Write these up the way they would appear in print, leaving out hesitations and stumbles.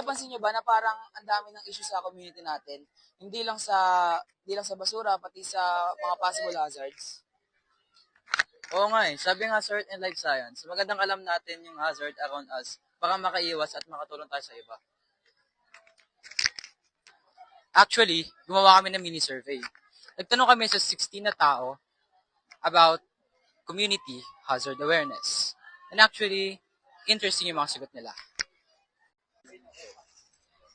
napansin niyo ba na parang ang dami ng issue sa community natin? Hindi lang sa basura, pati sa mga possible hazards. Oo nga eh. Sabi nga sa Earth and Life Science, magandang alam natin yung hazard around us para makaiwas at makatulong tayo sa iba. Actually, gumawa kami ng mini-survey. Nagtanong kami sa 16 na tao about community hazard awareness. And actually, interesting yung mga sagot nila.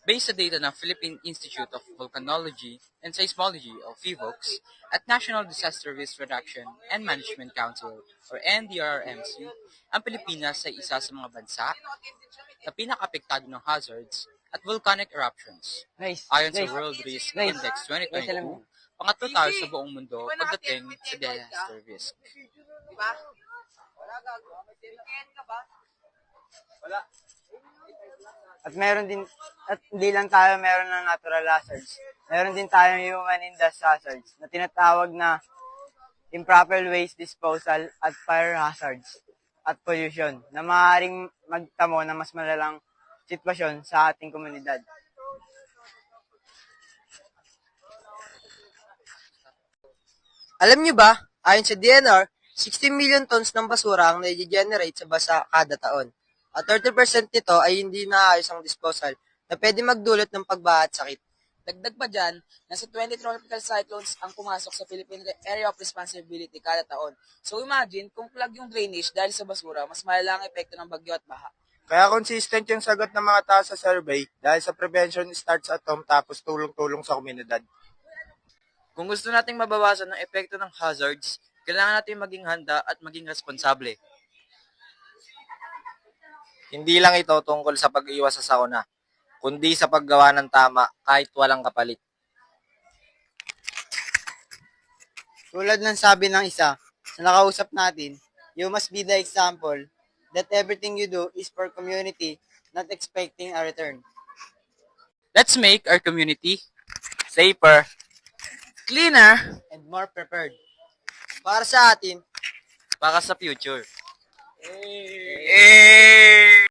Based sa data ng Philippine Institute of Volcanology and Seismology o PHIVOLCS at National Disaster Risk Reduction and Management Council or NDRRMC, ang Pilipinas ay isa sa mga bansa na pinaka-apektado ng hazards at volcanic eruptions. Ayon sa World Risk Index 2022, pangatlo tayo sa buong mundo pagdating sa disaster risk. Diba? Wala gagawa. May weekend ka ba? Wala. At hindi lang tayo meron ng natural hazards. Meron din tayong human induced hazards na tinatawag na improper waste disposal at fire hazards at pollution na maaaring magtamo ng mas malalang sitwasyon sa ating komunidad. Alam niyo ba, ayon sa DNR, 60 million tons ng basura ang nai-generate sa bansa kada taon. At 30% nito ay hindi naayos ang disposal na pwede magdulot ng pagbaha at sakit. Dagdag pa dyan, nasa 20 tropical cyclones ang pumasok sa Philippine Area of Responsibility kada taon. So imagine, kung plug yung drainage dahil sa basura, mas malala ang epekto ng bagyo at baha. Kaya consistent yung sagot ng mga tao sa survey dahil sa prevention starts at home tapos tulong-tulong sa komunidad. Kung gusto nating mabawasan ang epekto ng hazards, kailangan natin maging handa at maging responsable. Hindi lang ito tungkol sa pag-iwas sa sakuna, kundi sa paggawa ng tama kahit walang kapalit. Tulad ng sabi ng isa sa nakausap natin, you must be the example that everything you do is for community, not expecting a return. Let's make our community Safer, cleaner And more prepared. Para sa atin, para sa future.